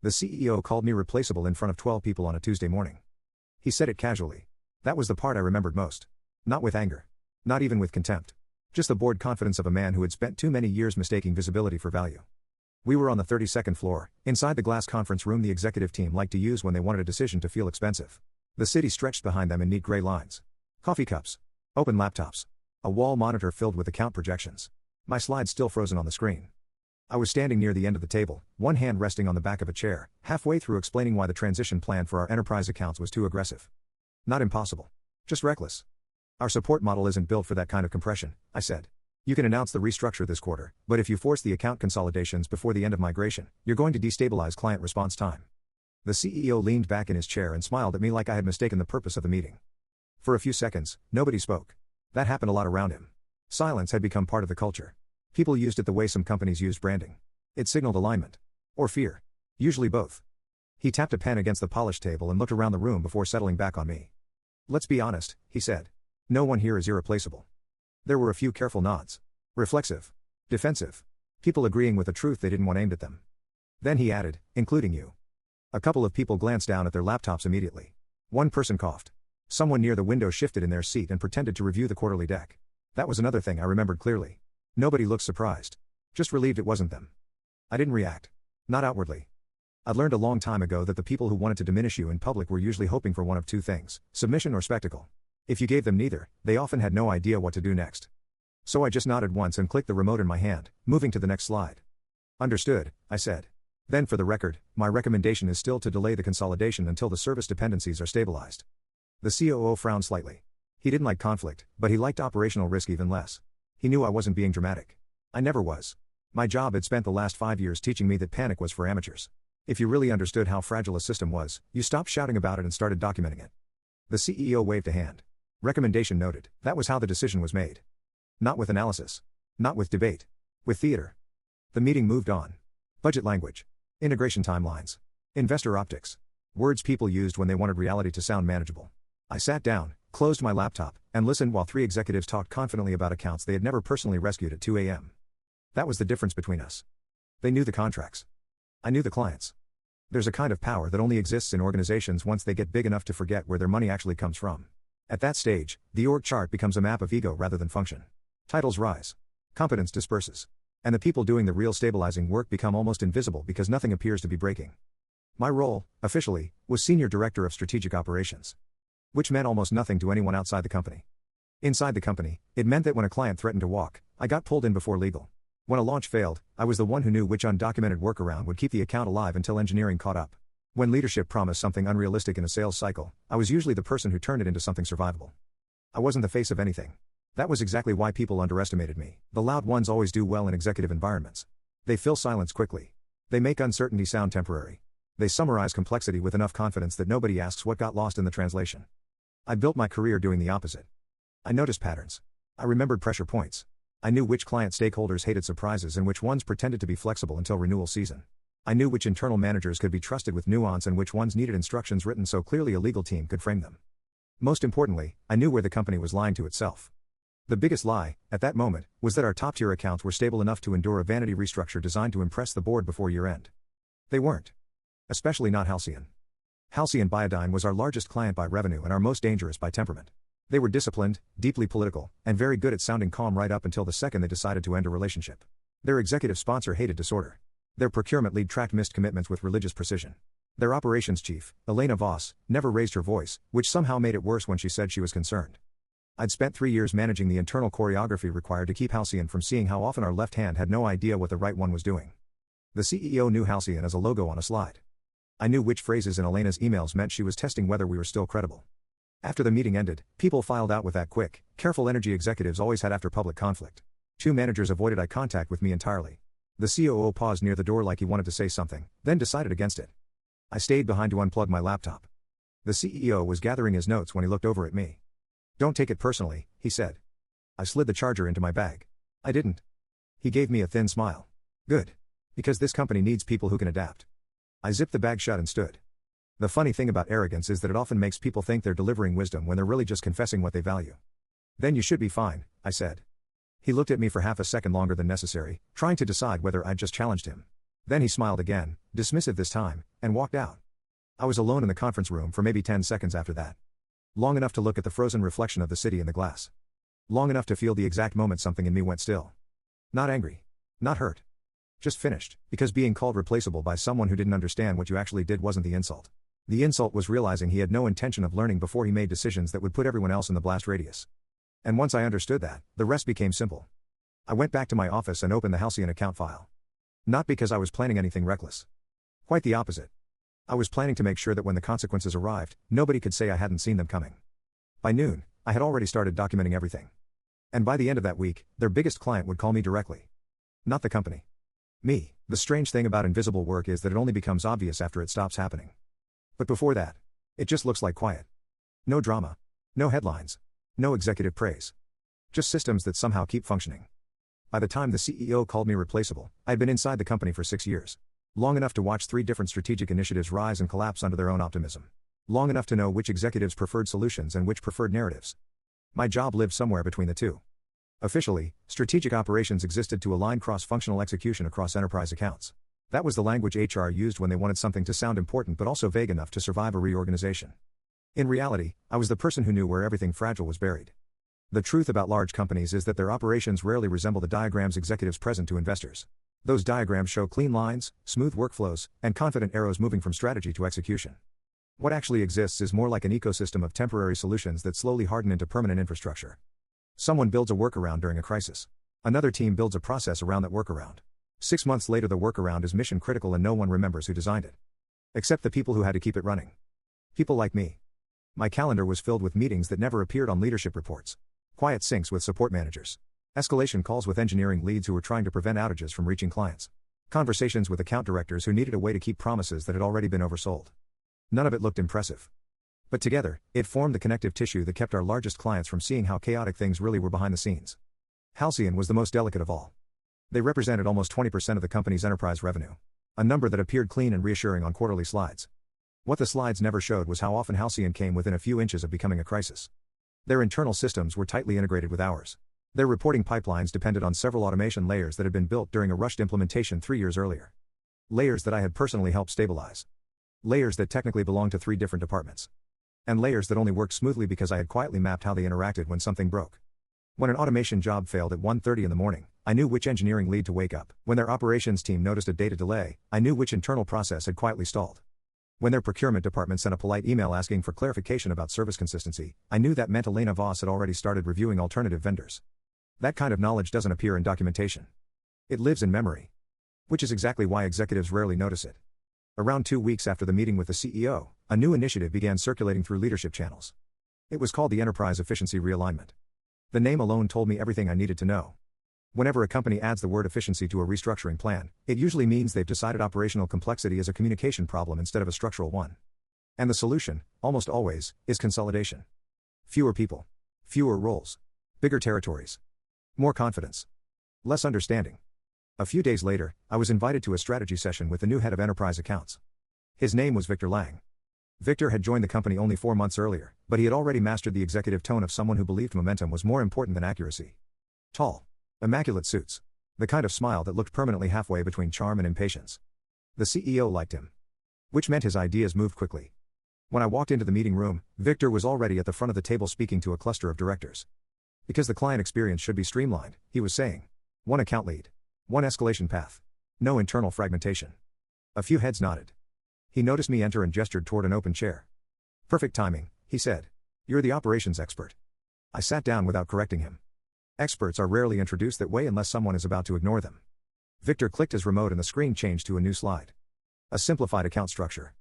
The CEO called me replaceable in front of 12 people on a Tuesday morning. He said it casually. That was the part I remembered most. Not with anger. Not even with contempt. Just the bored confidence of a man who had spent too many years mistaking visibility for value. We were on the 32nd floor, inside the glass conference room the executive team liked to use when they wanted a decision to feel expensive. The city stretched behind them in neat gray lines. Coffee cups. Open laptops. A wall monitor filled with account projections. My slides still frozen on the screen. I was standing near the end of the table, one hand resting on the back of a chair, halfway through explaining why the transition plan for our enterprise accounts was too aggressive. Not impossible. Just reckless. Our support model isn't built for that kind of compression, I said. You can announce the restructure this quarter, but if you force the account consolidations before the end of migration, you're going to destabilize client response time. The CEO leaned back in his chair and smiled at me like I had mistaken the purpose of the meeting. For a few seconds, nobody spoke. That happened a lot around him. Silence had become part of the culture. People used it the way some companies used branding. It signaled alignment. Or fear. Usually both. He tapped a pen against the polished table and looked around the room before settling back on me. Let's be honest, he said. No one here is irreplaceable. There were a few careful nods. Reflexive. Defensive. People agreeing with the truth they didn't want aimed at them. Then he added, including you. A couple of people glanced down at their laptops immediately. One person coughed. Someone near the window shifted in their seat and pretended to review the quarterly deck. That was another thing I remembered clearly. Nobody looked surprised. Just relieved it wasn't them. I didn't react. Not outwardly. I'd learned a long time ago that the people who wanted to diminish you in public were usually hoping for one of two things, submission or spectacle. If you gave them neither, they often had no idea what to do next. So I just nodded once and clicked the remote in my hand, moving to the next slide. Understood, I said. Then for the record, my recommendation is still to delay the consolidation until the service dependencies are stabilized. The COO frowned slightly. He didn't like conflict, but he liked operational risk even less. He knew I wasn't being dramatic. I never was. My job had spent the last 5 years teaching me that panic was for amateurs. If you really understood how fragile a system was, you stopped shouting about it and started documenting it. The CEO waved a hand. Recommendation noted. That was how the decision was made. Not with analysis. Not with debate. With theater. The meeting moved on. Budget language. Integration timelines. Investor optics. Words people used when they wanted reality to sound manageable. I sat down, closed my laptop, and listened while 3 executives talked confidently about accounts they had never personally rescued at 2 a.m. That was the difference between us. They knew the contracts. I knew the clients. There's a kind of power that only exists in organizations once they get big enough to forget where their money actually comes from. At that stage, the org chart becomes a map of ego rather than function. Titles rise. Competence disperses. And the people doing the real stabilizing work become almost invisible because nothing appears to be breaking. My role, officially, was Senior Director of Strategic Operations. Which meant almost nothing to anyone outside the company. Inside the company, it meant that when a client threatened to walk, I got pulled in before legal. When a launch failed, I was the one who knew which undocumented workaround would keep the account alive until engineering caught up. When leadership promised something unrealistic in a sales cycle, I was usually the person who turned it into something survivable. I wasn't the face of anything. That was exactly why people underestimated me. The loud ones always do well in executive environments. They fill silence quickly. They make uncertainty sound temporary. They summarize complexity with enough confidence that nobody asks what got lost in the translation. I built my career doing the opposite. I noticed patterns. I remembered pressure points. I knew which client stakeholders hated surprises and which ones pretended to be flexible until renewal season. I knew which internal managers could be trusted with nuance and which ones needed instructions written so clearly a legal team could frame them. Most importantly, I knew where the company was lying to itself. The biggest lie, at that moment, was that our top-tier accounts were stable enough to endure a vanity restructure designed to impress the board before year-end. They weren't. Especially not Halcyon. Halcyon Biodyne was our largest client by revenue and our most dangerous by temperament. They were disciplined, deeply political, and very good at sounding calm right up until the second they decided to end a relationship. Their executive sponsor hated disorder. Their procurement lead tracked missed commitments with religious precision. Their operations chief, Elena Voss, never raised her voice, which somehow made it worse when she said she was concerned. I'd spent 3 years managing the internal choreography required to keep Halcyon from seeing how often our left hand had no idea what the right one was doing. The CEO knew Halcyon as a logo on a slide. I knew which phrases in Elena's emails meant she was testing whether we were still credible. After the meeting ended, people filed out with that quick, careful energy executives always had after public conflict. 2 managers avoided eye contact with me entirely. The COO paused near the door like he wanted to say something, then decided against it. I stayed behind to unplug my laptop. The CEO was gathering his notes when he looked over at me. Don't take it personally, he said. I slid the charger into my bag. I didn't. He gave me a thin smile. Good. Because this company needs people who can adapt. I zipped the bag shut and stood. The funny thing about arrogance is that it often makes people think they're delivering wisdom when they're really just confessing what they value. Then you should be fine, I said. He looked at me for half a second longer than necessary, trying to decide whether I'd just challenged him. Then he smiled again, dismissive this time, and walked out. I was alone in the conference room for maybe 10 seconds after that. Long enough to look at the frozen reflection of the city in the glass. Long enough to feel the exact moment something in me went still. Not angry. Not hurt. Just finished, because being called replaceable by someone who didn't understand what you actually did wasn't the insult. The insult was realizing he had no intention of learning before he made decisions that would put everyone else in the blast radius. And once I understood that, the rest became simple. I went back to my office and opened the Halcyon account file. Not because I was planning anything reckless. Quite the opposite. I was planning to make sure that when the consequences arrived, nobody could say I hadn't seen them coming. By noon, I had already started documenting everything. And by the end of that week, their biggest client would call me directly. Not the company. Me. The strange thing about invisible work is that it only becomes obvious after it stops happening. But before that, it just looks like quiet. No drama. No headlines. No executive praise. Just systems that somehow keep functioning. By the time the CEO called me replaceable, I had been inside the company for 6 years. Long enough to watch 3 different strategic initiatives rise and collapse under their own optimism. Long enough to know which executives preferred solutions and which preferred narratives. My job lived somewhere between the two. Officially, strategic operations existed to align cross-functional execution across enterprise accounts. That was the language HR used when they wanted something to sound important but also vague enough to survive a reorganization. In reality, I was the person who knew where everything fragile was buried. The truth about large companies is that their operations rarely resemble the diagrams executives present to investors. Those diagrams show clean lines, smooth workflows, and confident arrows moving from strategy to execution. What actually exists is more like an ecosystem of temporary solutions that slowly harden into permanent infrastructure. Someone builds a workaround during a crisis. Another team builds a process around that workaround. 6 months later, the workaround is mission critical and no one remembers who designed it. Except the people who had to keep it running. People like me. My calendar was filled with meetings that never appeared on leadership reports. Quiet syncs with support managers. Escalation calls with engineering leads who were trying to prevent outages from reaching clients. Conversations with account directors who needed a way to keep promises that had already been oversold. None of it looked impressive. But together, it formed the connective tissue that kept our largest clients from seeing how chaotic things really were behind the scenes. Halcyon was the most delicate of all. They represented almost 20% of the company's enterprise revenue. A number that appeared clean and reassuring on quarterly slides. What the slides never showed was how often Halcyon came within a few inches of becoming a crisis. Their internal systems were tightly integrated with ours. Their reporting pipelines depended on several automation layers that had been built during a rushed implementation 3 years earlier. Layers that I had personally helped stabilize. Layers that technically belonged to 3 different departments. And layers that only worked smoothly because I had quietly mapped how they interacted when something broke. When an automation job failed at 1:30 in the morning, I knew which engineering lead to wake up. When their operations team noticed a data delay, I knew which internal process had quietly stalled. When their procurement department sent a polite email asking for clarification about service consistency, I knew that meant Elena Voss had already started reviewing alternative vendors. That kind of knowledge doesn't appear in documentation. It lives in memory. Which is exactly why executives rarely notice it. Around 2 weeks after the meeting with the CEO, a new initiative began circulating through leadership channels. It was called the Enterprise Efficiency Realignment. The name alone told me everything I needed to know. Whenever a company adds the word efficiency to a restructuring plan, it usually means they've decided operational complexity is a communication problem instead of a structural one. And the solution, almost always, is consolidation. Fewer people. Fewer roles. Bigger territories. More confidence. Less understanding. A few days later, I was invited to a strategy session with the new head of enterprise accounts. His name was Victor Lang. Victor had joined the company only 4 months earlier, but he had already mastered the executive tone of someone who believed momentum was more important than accuracy. Tall. Immaculate suits. The kind of smile that looked permanently halfway between charm and impatience. The CEO liked him. Which meant his ideas moved quickly. When I walked into the meeting room, Victor was already at the front of the table speaking to a cluster of directors. Because the client experience should be streamlined, he was saying. One account lead. One escalation path. No internal fragmentation. A few heads nodded. He noticed me enter and gestured toward an open chair. Perfect timing, he said. You're the operations expert. I sat down without correcting him. Experts are rarely introduced that way unless someone is about to ignore them. Victor clicked his remote and the screen changed to a new slide. A simplified account structure.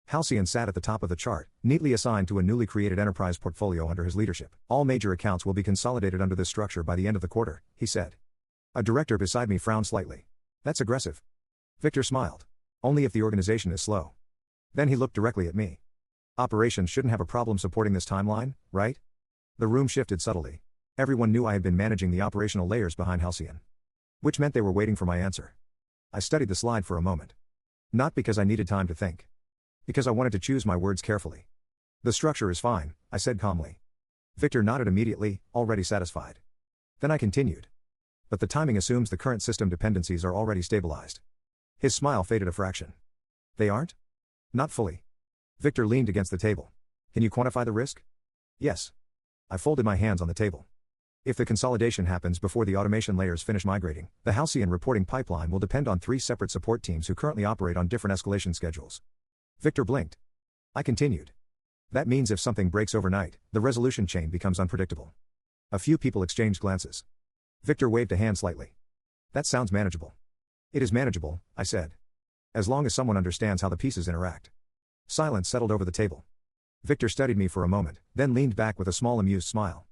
Halcyon sat at the top of the chart, neatly assigned to a newly created enterprise portfolio under his leadership. All major accounts will be consolidated under this structure by the end of the quarter, he said. A director beside me frowned slightly. That's aggressive. Victor smiled. Only if the organization is slow. Then he looked directly at me. Operations shouldn't have a problem supporting this timeline, right? The room shifted subtly. Everyone knew I had been managing the operational layers behind Halcyon. Which meant they were waiting for my answer. I studied the slide for a moment. Not because I needed time to think. Because I wanted to choose my words carefully. The structure is fine, I said calmly. Victor nodded immediately, already satisfied. Then I continued. But the timing assumes the current system dependencies are already stabilized. His smile faded a fraction. They aren't? Not fully. Victor leaned against the table. Can you quantify the risk? Yes. I folded my hands on the table. If the consolidation happens before the automation layers finish migrating, the Halcyon reporting pipeline will depend on 3 separate support teams who currently operate on different escalation schedules. Victor blinked. I continued. That means if something breaks overnight, the resolution chain becomes unpredictable. A few people exchanged glances. Victor waved a hand slightly. That sounds manageable. It is manageable, I said. As long as someone understands how the pieces interact. Silence settled over the table. Victor studied me for a moment, then leaned back with a small amused smile.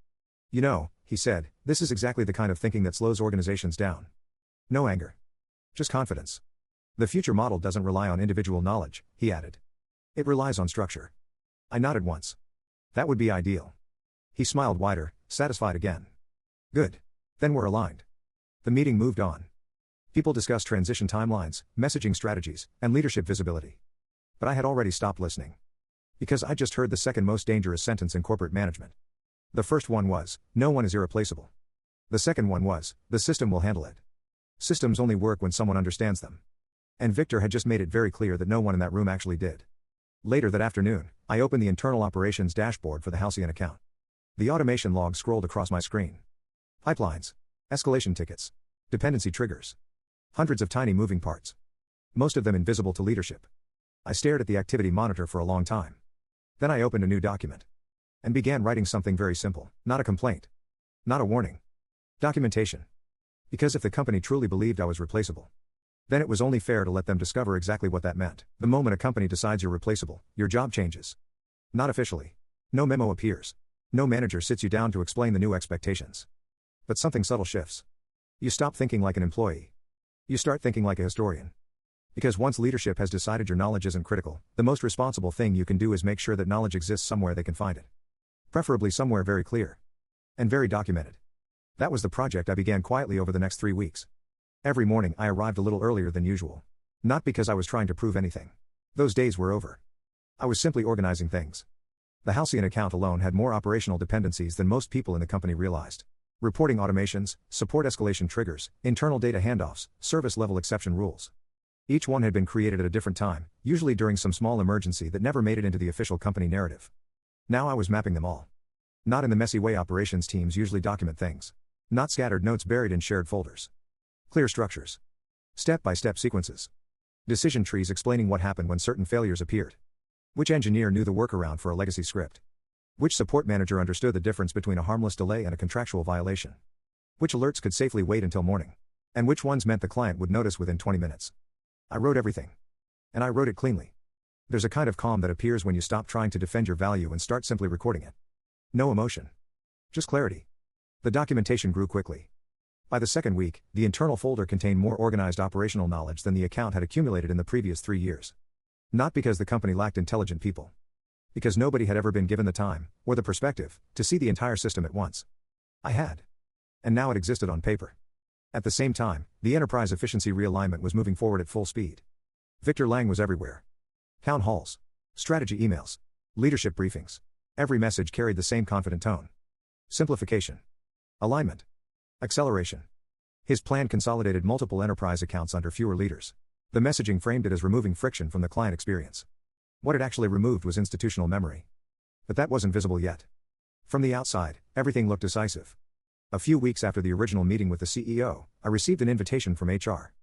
You know, he said, this is exactly the kind of thinking that slows organizations down. No anger. Just confidence. The future model doesn't rely on individual knowledge, he added. It relies on structure. I nodded once. That would be ideal. He smiled wider, satisfied again. Good. Then we're aligned. The meeting moved on. People discussed transition timelines, messaging strategies, and leadership visibility. But I had already stopped listening. Because I just heard the second most dangerous sentence in corporate management. The first one was, no one is irreplaceable. The second one was, the system will handle it. Systems only work when someone understands them. And Victor had just made it very clear that no one in that room actually did. Later that afternoon, I opened the internal operations dashboard for the Halcyon account. The automation log scrolled across my screen. Pipelines. Escalation tickets. Dependency triggers. Hundreds of tiny moving parts. Most of them invisible to leadership. I stared at the activity monitor for a long time. Then I opened a new document. And began writing something very simple, not a complaint. Not a warning. Documentation. Because if the company truly believed I was replaceable, then it was only fair to let them discover exactly what that meant. The moment a company decides you're replaceable, your job changes. Not officially. No memo appears. No manager sits you down to explain the new expectations. But something subtle shifts. You stop thinking like an employee. You start thinking like a historian. Because once leadership has decided your knowledge isn't critical, the most responsible thing you can do is make sure that knowledge exists somewhere they can find it. Preferably somewhere very clear. And very documented. That was the project I began quietly over the next 3 weeks. Every morning I arrived a little earlier than usual. Not because I was trying to prove anything. Those days were over. I was simply organizing things. The Halcyon account alone had more operational dependencies than most people in the company realized. Reporting automations, support escalation triggers, internal data handoffs, service level exception rules. Each one had been created at a different time, usually during some small emergency that never made it into the official company narrative. Now I was mapping them all. Not in the messy way operations teams usually document things. Not scattered notes buried in shared folders. Clear structures. Step-by-step sequences. Decision trees explaining what happened when certain failures appeared. Which engineer knew the workaround for a legacy script? Which support manager understood the difference between a harmless delay and a contractual violation? Which alerts could safely wait until morning? And which ones meant the client would notice within 20 minutes? I wrote everything. And I wrote it cleanly. There's a kind of calm that appears when you stop trying to defend your value and start simply recording it. No emotion. Just clarity. The documentation grew quickly. By the second week, the internal folder contained more organized operational knowledge than the account had accumulated in the previous 3 years. Not because the company lacked intelligent people. Because nobody had ever been given the time, or the perspective, to see the entire system at once. I had. And now it existed on paper. At the same time, the enterprise efficiency realignment was moving forward at full speed. Victor Lang was everywhere. Town halls. Strategy emails. Leadership briefings. Every message carried the same confident tone. Simplification. Alignment. Acceleration. His plan consolidated multiple enterprise accounts under fewer leaders. The messaging framed it as removing friction from the client experience. What it actually removed was institutional memory. But that wasn't visible yet. From the outside, everything looked decisive. A few weeks after the original meeting with the CEO, I received an invitation from HR.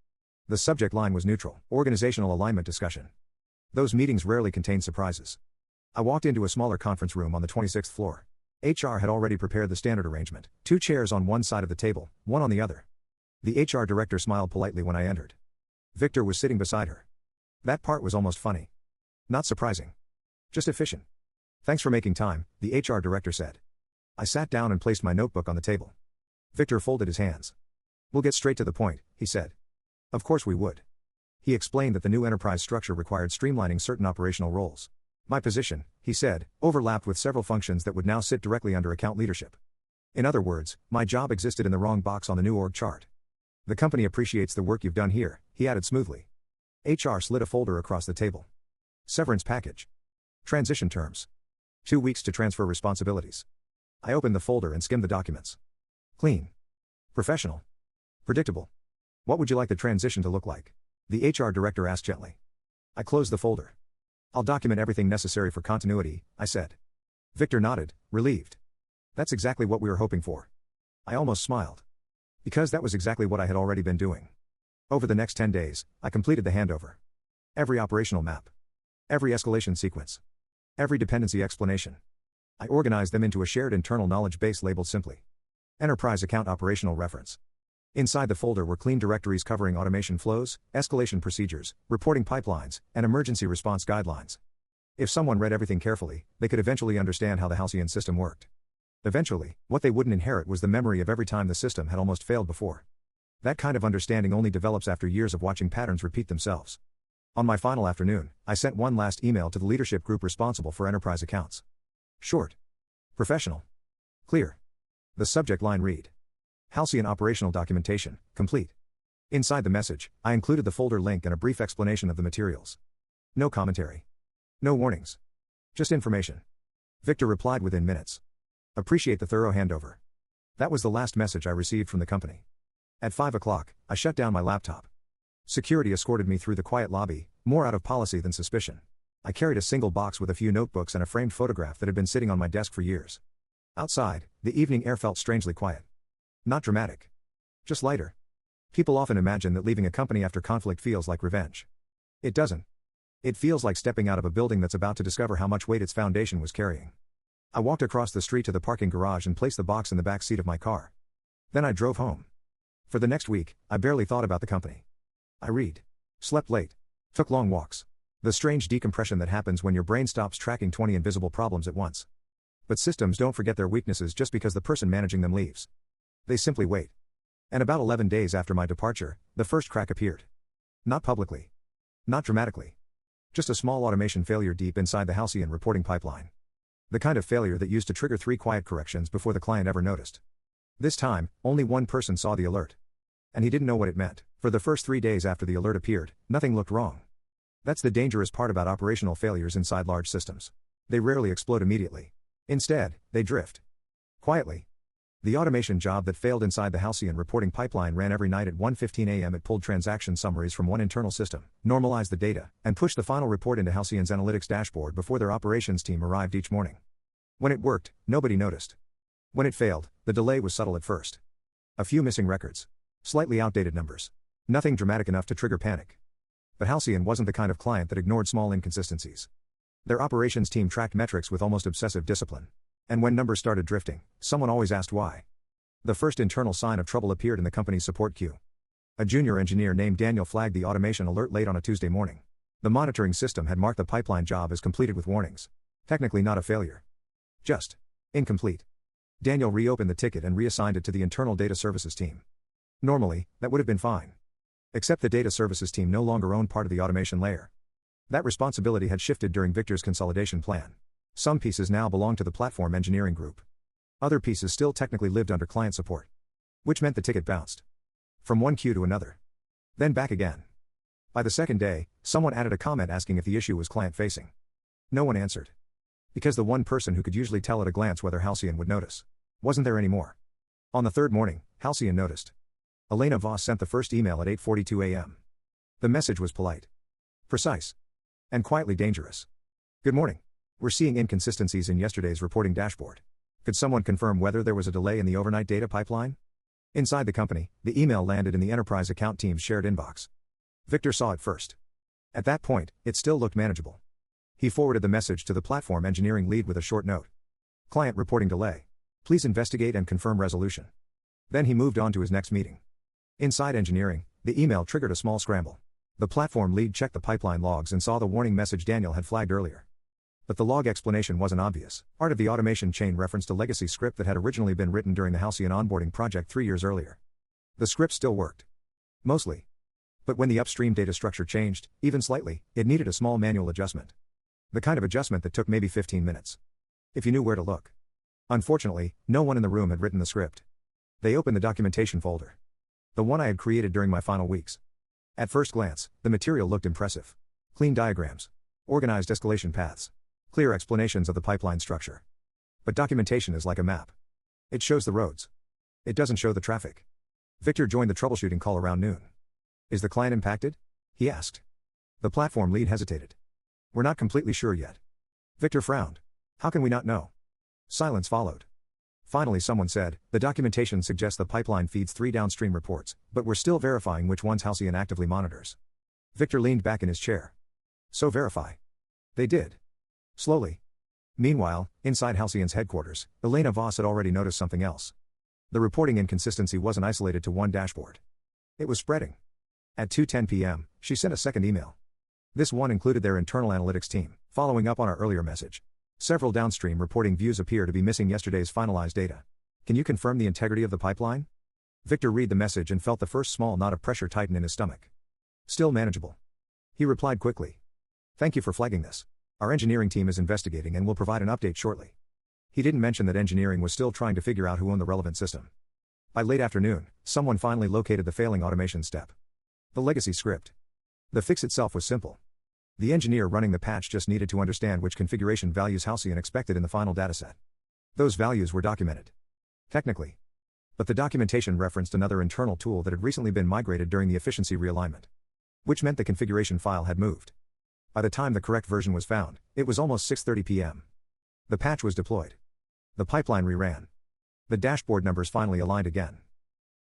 The subject line was neutral, organizational alignment discussion. Those meetings rarely contained surprises. I walked into a smaller conference room on the 26th floor. HR had already prepared the standard arrangement, 2 chairs on one side of the table, one on the other. The HR director smiled politely when I entered. Victor was sitting beside her. That part was almost funny. Not surprising. Just efficient. Thanks for making time, the HR director said. I sat down and placed my notebook on the table. Victor folded his hands. We'll get straight to the point, he said. Of course we would. He explained that the new enterprise structure required streamlining certain operational roles. My position, he said, overlapped with several functions that would now sit directly under account leadership. In other words, my job existed in the wrong box on the new org chart. The company appreciates the work you've done here, he added smoothly. HR slid a folder across the table. Severance package. Transition terms. 2 weeks to transfer responsibilities. I opened the folder and skimmed the documents. Clean. Professional. Predictable. What would you like the transition to look like? The HR director asked gently. I closed the folder. I'll document everything necessary for continuity, I said. Victor nodded, relieved. That's exactly what we were hoping for. I almost smiled. Because that was exactly what I had already been doing. Over the next 10 days, I completed the handover. Every operational map. Every escalation sequence. Every dependency explanation. I organized them into a shared internal knowledge base labeled simply Enterprise Account Operational Reference. Inside the folder were clean directories covering automation flows, escalation procedures, reporting pipelines, and emergency response guidelines. If someone read everything carefully, they could eventually understand how the Halcyon system worked. Eventually, what they wouldn't inherit was the memory of every time the system had almost failed before. That kind of understanding only develops after years of watching patterns repeat themselves. On my final afternoon, I sent one last email to the leadership group responsible for enterprise accounts. Short. Professional. Clear. The subject line read: Halcyon operational documentation, complete. Inside the message, I included the folder link and a brief explanation of the materials. No commentary. No warnings. Just information. Victor replied within minutes. Appreciate the thorough handover. That was the last message I received from the company. At 5 o'clock, I shut down my laptop. Security escorted me through the quiet lobby, more out of policy than suspicion. I carried a single box with a few notebooks and a framed photograph that had been sitting on my desk for years. Outside, the evening air felt strangely quiet. Not dramatic. Just lighter. People often imagine that leaving a company after conflict feels like revenge. It doesn't. It feels like stepping out of a building that's about to discover how much weight its foundation was carrying. I walked across the street to the parking garage and placed the box in the back seat of my car. Then I drove home. For the next week, I barely thought about the company. I read. Slept late. Took long walks. The strange decompression that happens when your brain stops tracking 20 invisible problems at once. But systems don't forget their weaknesses just because the person managing them leaves. They simply wait. And about 11 days after my departure, the first crack appeared. Not publicly. Not dramatically. Just a small automation failure deep inside the Halcyon reporting pipeline. The kind of failure that used to trigger 3 quiet corrections before the client ever noticed. This time, only one person saw the alert. And he didn't know what it meant. For the first 3 days after the alert appeared, nothing looked wrong. That's the dangerous part about operational failures inside large systems. They rarely explode immediately. Instead, they drift. Quietly. The automation job that failed inside the Halcyon reporting pipeline ran every night at 1:15 a.m. It pulled transaction summaries from one internal system, normalized the data, and pushed the final report into Halcyon's analytics dashboard before their operations team arrived each morning. When it worked, nobody noticed. When it failed, the delay was subtle at first. A few missing records. Slightly outdated numbers. Nothing dramatic enough to trigger panic. But Halcyon wasn't the kind of client that ignored small inconsistencies. Their operations team tracked metrics with almost obsessive discipline. And when numbers started drifting, someone always asked why. The first internal sign of trouble appeared in the company's support queue. A junior engineer named Daniel flagged the automation alert late on a Tuesday morning. The monitoring system had marked the pipeline job as completed with warnings. Technically not a failure. Just incomplete. Daniel reopened the ticket and reassigned it to the internal data services team. Normally, that would have been fine. Except the data services team no longer owned part of the automation layer. That responsibility had shifted during Victor's consolidation plan. Some pieces now belonged to the platform engineering group. Other pieces still technically lived under client support. Which meant the ticket bounced. From one queue to another. Then back again. By the second day, someone added a comment asking if the issue was client-facing. No one answered. Because the one person who could usually tell at a glance whether Halcyon would notice wasn't there anymore. On the third morning, Halcyon noticed. Elena Voss sent the first email at 8:42 a.m. The message was polite, precise, and quietly dangerous. Good morning. We're seeing inconsistencies in yesterday's reporting dashboard. Could someone confirm whether there was a delay in the overnight data pipeline? Inside the company, the email landed in the enterprise account team's shared inbox. Victor saw it first. At that point, it still looked manageable. He forwarded the message to the platform engineering lead with a short note. Client reporting delay. Please investigate and confirm resolution. Then he moved on to his next meeting. Inside engineering, the email triggered a small scramble. The platform lead checked the pipeline logs and saw the warning message Daniel had flagged earlier. But the log explanation wasn't obvious. Part of the automation chain referenced a legacy script that had originally been written during the Halcyon onboarding project 3 years earlier. The script still worked. Mostly. But when the upstream data structure changed, even slightly, it needed a small manual adjustment. The kind of adjustment that took maybe 15 minutes. If you knew where to look. Unfortunately, no one in the room had written the script. They opened the documentation folder. The one I had created during my final weeks. At first glance, the material looked impressive. Clean diagrams. Organized escalation paths. Clear explanations of the pipeline structure. But documentation is like a map. It shows the roads. It doesn't show the traffic. Victor joined the troubleshooting call around noon. Is the client impacted? he asked. The platform lead hesitated. We're not completely sure yet. Victor frowned. How can we not know? Silence followed. Finally someone said, the documentation suggests the pipeline feeds 3 downstream reports, but we're still verifying which ones Halcyon actively monitors. Victor leaned back in his chair. So verify. They did. Slowly. Meanwhile, inside Halcyon's headquarters, Elena Voss had already noticed something else. The reporting inconsistency wasn't isolated to one dashboard. It was spreading. At 2:10 p.m., she sent a second email. This one included their internal analytics team, following up on our earlier message. Several downstream reporting views appear to be missing yesterday's finalized data. Can you confirm the integrity of the pipeline? Victor read the message and felt the first small knot of pressure tighten in his stomach. Still manageable. He replied quickly. Thank you for flagging this. Our engineering team is investigating and will provide an update shortly. He didn't mention that engineering was still trying to figure out who owned the relevant system. By late afternoon, someone finally located the failing automation step. The legacy script. The fix itself was simple. The engineer running the patch just needed to understand which configuration values Halcyon expected in the final dataset. Those values were documented. Technically. But the documentation referenced another internal tool that had recently been migrated during the efficiency realignment. Which meant the configuration file had moved. By the time the correct version was found, it was almost 6:30 p.m. The patch was deployed. The pipeline reran. The dashboard numbers finally aligned again.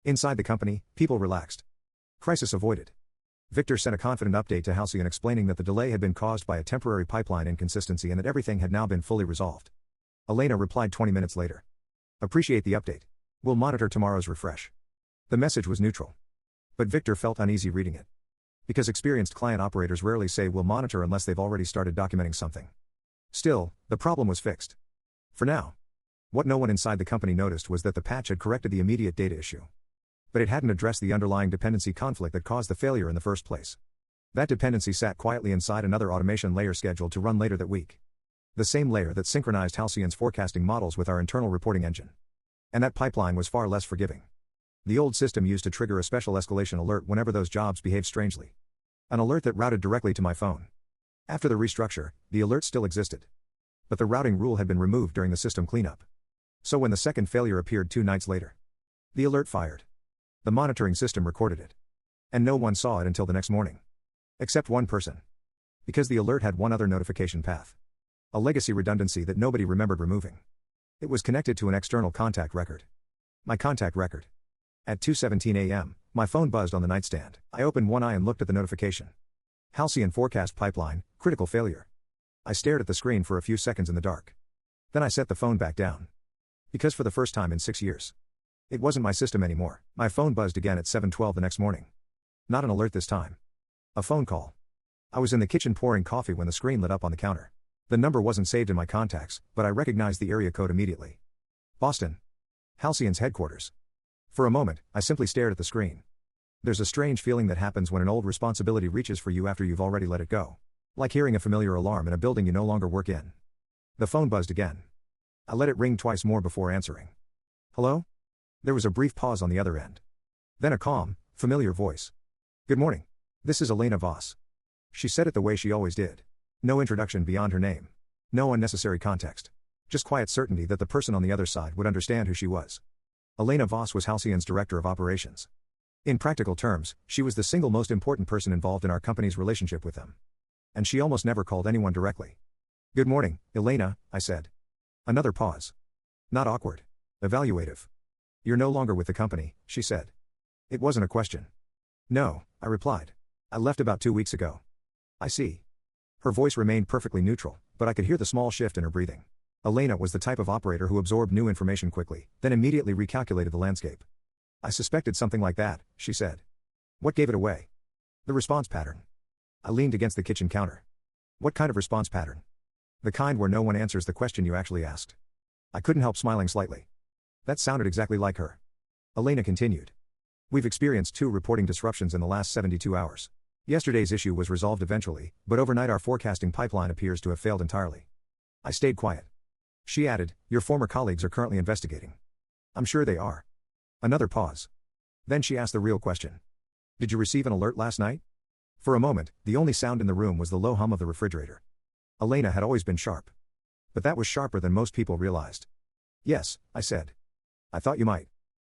Inside the company, people relaxed. Crisis avoided. Victor sent a confident update to Halcyon explaining that the delay had been caused by a temporary pipeline inconsistency and that everything had now been fully resolved. Elena replied 20 minutes later. Appreciate the update. We'll monitor tomorrow's refresh. The message was neutral. But Victor felt uneasy reading it. Because experienced client operators rarely say we'll monitor unless they've already started documenting something. Still, the problem was fixed. For now. What no one inside the company noticed was that the patch had corrected the immediate data issue. But it hadn't addressed the underlying dependency conflict that caused the failure in the first place. That dependency sat quietly inside another automation layer scheduled to run later that week. The same layer that synchronized Halcyon's forecasting models with our internal reporting engine. And that pipeline was far less forgiving. The old system used to trigger a special escalation alert whenever those jobs behaved strangely. An alert that routed directly to my phone. After the restructure, the alert still existed. But the routing rule had been removed during the system cleanup. So when the second failure appeared 2 nights later, the alert fired. The monitoring system recorded it. And no one saw it until the next morning. Except one person. Because the alert had one other notification path. A legacy redundancy that nobody remembered removing. It was connected to an external contact record. My contact record. At 2:17 a.m., my phone buzzed on the nightstand. I opened one eye and looked at the notification. Halcyon forecast pipeline, critical failure. I stared at the screen for a few seconds in the dark. Then I set the phone back down. Because for the first time in 6 years, it wasn't my system anymore. My phone buzzed again at 7:12 the next morning. Not an alert this time. A phone call. I was in the kitchen pouring coffee when the screen lit up on the counter. The number wasn't saved in my contacts, but I recognized the area code immediately. Boston. Halcyon's headquarters. For a moment, I simply stared at the screen. There's a strange feeling that happens when an old responsibility reaches for you after you've already let it go. Like hearing a familiar alarm in a building you no longer work in. The phone buzzed again. I let it ring twice more before answering. Hello? There was a brief pause on the other end. Then a calm, familiar voice. Good morning. This is Elena Voss. She said it the way she always did. No introduction beyond her name. No unnecessary context. Just quiet certainty that the person on the other side would understand who she was. Elena Voss was Halcyon's director of operations. In practical terms, she was the single most important person involved in our company's relationship with them. And she almost never called anyone directly. Good morning, Elena, I said. Another pause. Not awkward. Evaluative. You're no longer with the company, she said. It wasn't a question. No, I replied. I left about 2 weeks ago. I see. Her voice remained perfectly neutral, but I could hear the small shift in her breathing. Elena was the type of operator who absorbed new information quickly, then immediately recalculated the landscape. I suspected something like that, she said. What gave it away? The response pattern. I leaned against the kitchen counter. What kind of response pattern? The kind where no one answers the question you actually asked. I couldn't help smiling slightly. That sounded exactly like her. Elena continued. We've experienced 2 reporting disruptions in the last 72 hours. Yesterday's issue was resolved eventually, but overnight our forecasting pipeline appears to have failed entirely. I stayed quiet. She added, your former colleagues are currently investigating. I'm sure they are. Another pause. Then she asked the real question. Did you receive an alert last night? For a moment, the only sound in the room was the low hum of the refrigerator. Elena had always been sharp. But that was sharper than most people realized. Yes, I said. I thought you might.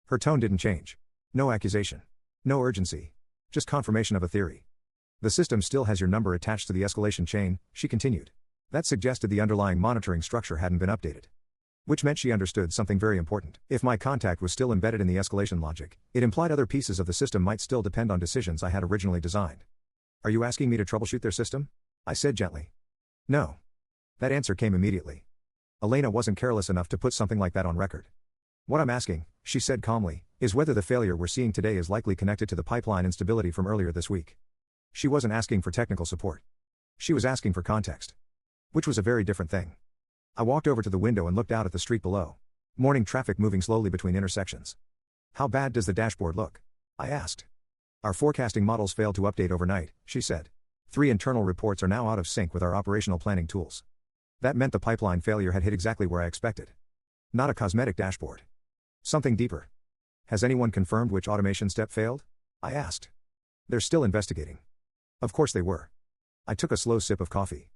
Her tone didn't change. No accusation. No urgency. Just confirmation of a theory. The system still has your number attached to the escalation chain, she continued. That suggested the underlying monitoring structure hadn't been updated. Which meant she understood something very important. If my contact was still embedded in the escalation logic, it implied other pieces of the system might still depend on decisions I had originally designed. Are you asking me to troubleshoot their system? I said gently. No. That answer came immediately. Elena wasn't careless enough to put something like that on record. What I'm asking, she said calmly, is whether the failure we're seeing today is likely connected to the pipeline instability from earlier this week. She wasn't asking for technical support. She was asking for context. Which was a very different thing. I walked over to the window and looked out at the street below. Morning traffic moving slowly between intersections. How bad does the dashboard look? I asked. Our forecasting models failed to update overnight, she said. 3 internal reports are now out of sync with our operational planning tools. That meant the pipeline failure had hit exactly where I expected. Not a cosmetic dashboard. Something deeper. Has anyone confirmed which automation step failed? I asked. They're still investigating. Of course they were. I took a slow sip of coffee.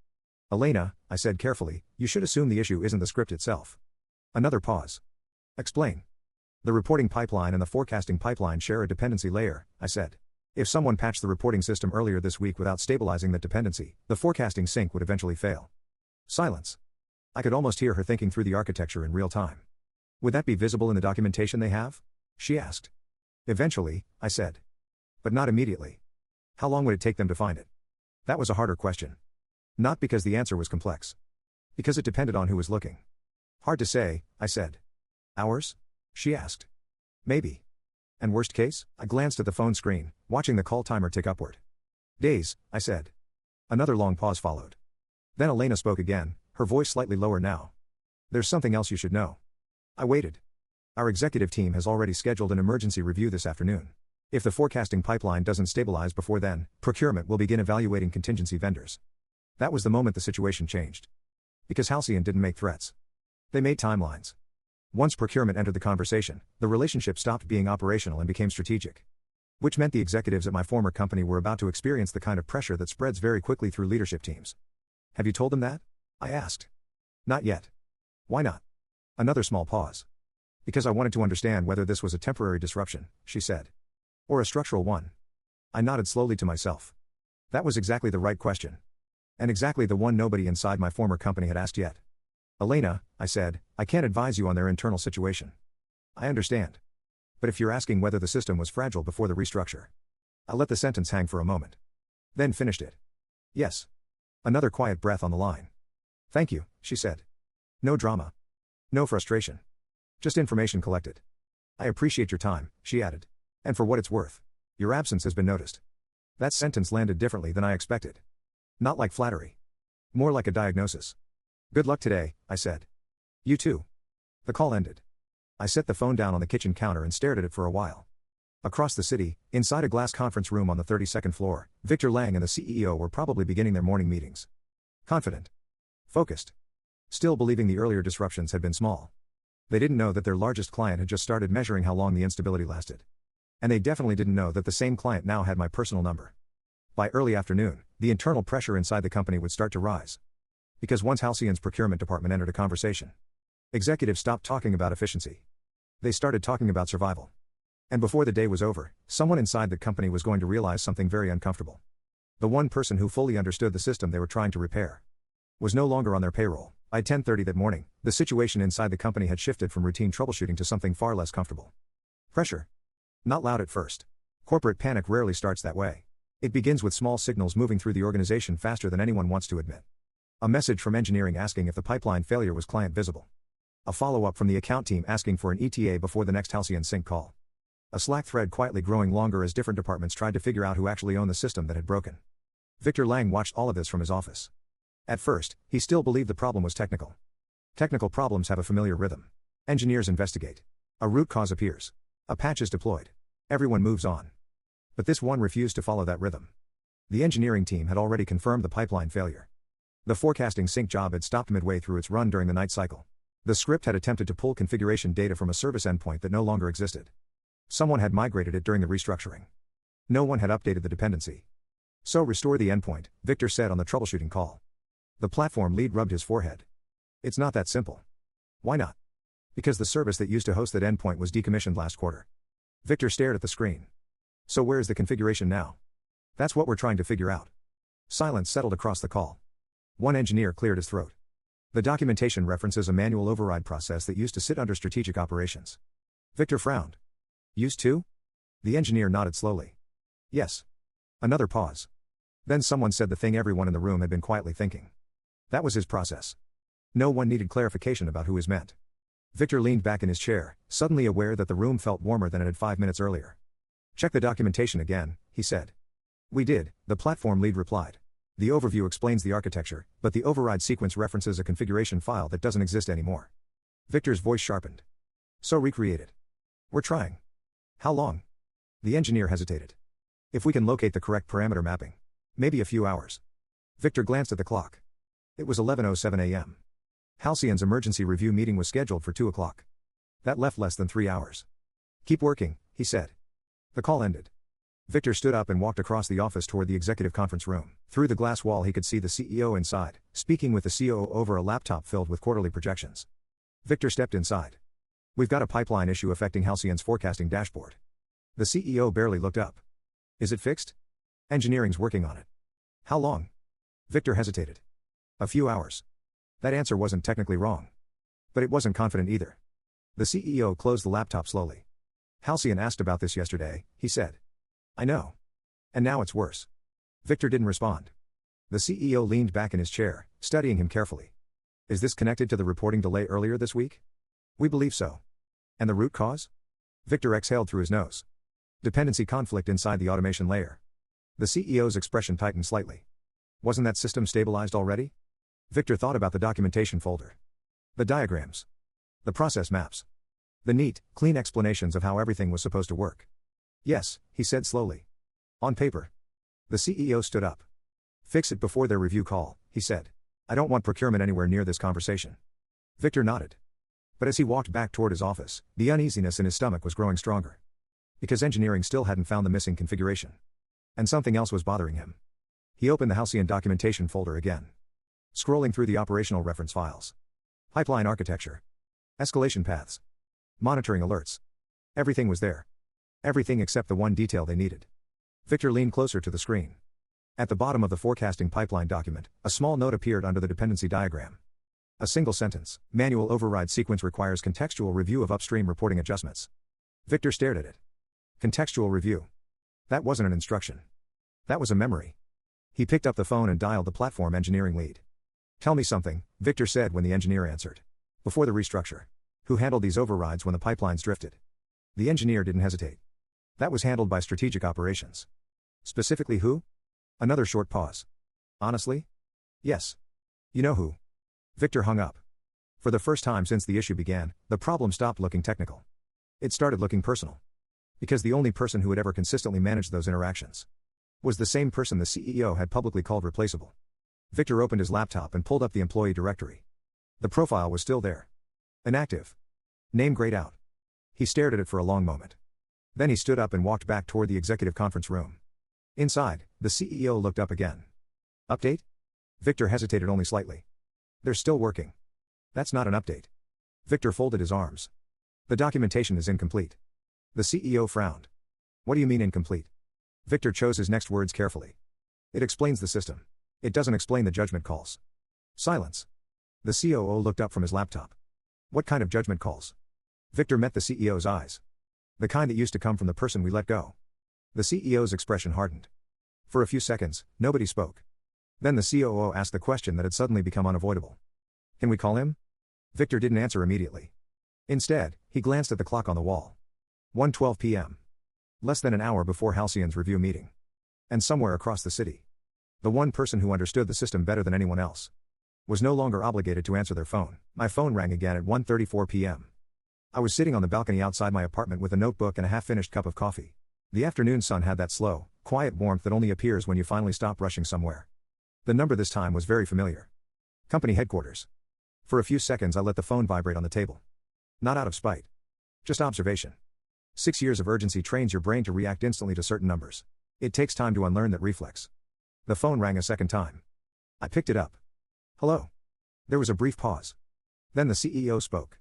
Elena, I said carefully, you should assume the issue isn't the script itself. Another pause. Explain. The reporting pipeline and the forecasting pipeline share a dependency layer, I said. If someone patched the reporting system earlier this week without stabilizing that dependency, the forecasting sync would eventually fail. Silence. I could almost hear her thinking through the architecture in real time. Would that be visible in the documentation they have? She asked. Eventually, I said. But not immediately. How long would it take them to find it? That was a harder question. Not because the answer was complex. Because it depended on who was looking. Hard to say, I said. Hours? She asked. Maybe. And worst case? I glanced at the phone screen, watching the call timer tick upward. Days, I said. Another long pause followed. Then Elena spoke again, her voice slightly lower now. There's something else you should know. I waited. Our executive team has already scheduled an emergency review this afternoon. If the forecasting pipeline doesn't stabilize before then, procurement will begin evaluating contingency vendors. That was the moment the situation changed. Because Halcyon didn't make threats. They made timelines. Once procurement entered the conversation, the relationship stopped being operational and became strategic. Which meant the executives at my former company were about to experience the kind of pressure that spreads very quickly through leadership teams. Have you told them that? I asked. Not yet. Why not? Another small pause. Because I wanted to understand whether this was a temporary disruption, she said. Or a structural one. I nodded slowly to myself. That was exactly the right question. And exactly the one nobody inside my former company had asked yet. Elena, I said, I can't advise you on their internal situation. I understand. But if you're asking whether the system was fragile before the restructure. I let the sentence hang for a moment. Then finished it. Yes. Another quiet breath on the line. Thank you, she said. No drama. No frustration. Just information collected. I appreciate your time, she added. And for what it's worth. Your absence has been noticed. That sentence landed differently than I expected. Not like flattery. More like a diagnosis. Good luck today, I said. You too. The call ended. I set the phone down on the kitchen counter and stared at it for a while. Across the city, inside a glass conference room on the 32nd floor, Victor Lang and the CEO were probably beginning their morning meetings. Confident. Focused. Still believing the earlier disruptions had been small. They didn't know that their largest client had just started measuring how long the instability lasted. And they definitely didn't know that the same client now had my personal number. By early afternoon, the internal pressure inside the company would start to rise. Because once Halcyon's procurement department entered a conversation, executives stopped talking about efficiency. They started talking about survival. And before the day was over, someone inside the company was going to realize something very uncomfortable. The one person who fully understood the system they were trying to repair was no longer on their payroll. By 10:30 that morning, the situation inside the company had shifted from routine troubleshooting to something far less comfortable. Pressure. Not loud at first. Corporate panic rarely starts that way. It begins with small signals moving through the organization faster than anyone wants to admit. A message from engineering asking if the pipeline failure was client visible. A follow-up from the account team asking for an ETA before the next Halcyon sync call. A Slack thread quietly growing longer as different departments tried to figure out who actually owned the system that had broken. Victor Lang watched all of this from his office. At first, he still believed the problem was technical. Technical problems have a familiar rhythm. Engineers investigate. A root cause appears. A patch is deployed. Everyone moves on. But this one refused to follow that rhythm. The engineering team had already confirmed the pipeline failure. The forecasting sync job had stopped midway through its run during the night cycle. The script had attempted to pull configuration data from a service endpoint that no longer existed. Someone had migrated it during the restructuring. No one had updated the dependency. So restore the endpoint, Victor said on the troubleshooting call. The platform lead rubbed his forehead. It's not that simple. Why not? Because the service that used to host that endpoint was decommissioned last quarter. Victor stared at the screen. So where is the configuration now? That's what we're trying to figure out. Silence settled across the call. One engineer cleared his throat. The documentation references a manual override process that used to sit under strategic operations. Victor frowned. Used to? The engineer nodded slowly. Yes. Another pause. Then someone said the thing everyone in the room had been quietly thinking. That was his process. No one needed clarification about who his meant. Victor leaned back in his chair, suddenly aware that the room felt warmer than it had 5 minutes earlier. Check the documentation again, he said. We did, the platform lead replied. The overview explains the architecture, but the override sequence references a configuration file that doesn't exist anymore. Victor's voice sharpened. So recreate it. We're trying. How long? The engineer hesitated. If we can locate the correct parameter mapping. Maybe a few hours. Victor glanced at the clock. It was 11:07 a.m. Halcyon's emergency review meeting was scheduled for 2 o'clock. That left less than 3 hours. Keep working, he said. The call ended. Victor stood up and walked across the office toward the executive conference room. Through the glass wall he could see the CEO inside, speaking with the COO over a laptop filled with quarterly projections. Victor stepped inside. We've got a pipeline issue affecting Halcyon's forecasting dashboard. The CEO barely looked up. Is it fixed? Engineering's working on it. How long? Victor hesitated. A few hours. That answer wasn't technically wrong. But it wasn't confident either. The CEO closed the laptop slowly. Halcyon asked about this yesterday, he said. I know. And now it's worse. Victor didn't respond. The CEO leaned back in his chair, studying him carefully. Is this connected to the reporting delay earlier this week? We believe so. And the root cause? Victor exhaled through his nose. Dependency conflict inside the automation layer. The CEO's expression tightened slightly. Wasn't that system stabilized already? Victor thought about the documentation folder. The diagrams. The process maps. The neat, clean explanations of how everything was supposed to work. Yes, he said slowly. On paper. The CEO stood up. Fix it before their review call, he said. I don't want procurement anywhere near this conversation. Victor nodded. But as he walked back toward his office, the uneasiness in his stomach was growing stronger. Because engineering still hadn't found the missing configuration. And something else was bothering him. He opened the Halcyon documentation folder again. Scrolling through the operational reference files. Pipeline architecture. Escalation paths. Monitoring alerts. Everything was there. Everything except the one detail they needed. Victor leaned closer to the screen. At the bottom of the forecasting pipeline document, a small note appeared under the dependency diagram. A single sentence, manual override sequence requires contextual review of upstream reporting adjustments. Victor stared at it. Contextual review. That wasn't an instruction. That was a memory. He picked up the phone and dialed the platform engineering lead. Tell me something, Victor said when the engineer answered. Before the restructure. Who handled these overrides when the pipelines drifted? The engineer didn't hesitate. That was handled by strategic operations. Specifically who? Another short pause. Honestly? Yes. You know who? Victor hung up. For the first time since the issue began, the problem stopped looking technical. It started looking personal. Because the only person who had ever consistently managed those interactions was the same person the CEO had publicly called replaceable. Victor opened his laptop and pulled up the employee directory. The profile was still there. Inactive. Name grayed out. He stared at it for a long moment. Then he stood up and walked back toward the executive conference room. Inside, the CEO looked up again. Update? Victor hesitated only slightly. They're still working. That's not an update. Victor folded his arms. The documentation is incomplete. The CEO frowned. What do you mean incomplete? Victor chose his next words carefully. It explains the system. It doesn't explain the judgment calls. Silence. The COO looked up from his laptop. What kind of judgment calls? Victor met the CEO's eyes. The kind that used to come from the person we let go. The CEO's expression hardened. For a few seconds, nobody spoke. Then the COO asked the question that had suddenly become unavoidable. Can we call him? Victor didn't answer immediately. Instead, he glanced at the clock on the wall. 1:12 p.m. Less than an hour before Halcyon's review meeting. And somewhere across the city. The one person who understood the system better than anyone else was no longer obligated to answer their phone. My phone rang again at 1:34 p.m. I was sitting on the balcony outside my apartment with a notebook and a half-finished cup of coffee. The afternoon sun had that slow, quiet warmth that only appears when you finally stop rushing somewhere. The number this time was very familiar. Company headquarters. For a few seconds I let the phone vibrate on the table. Not out of spite. Just observation. 6 years of urgency trains your brain to react instantly to certain numbers. It takes time to unlearn that reflex. The phone rang a second time. I picked it up. Hello. There was a brief pause. Then the CEO spoke.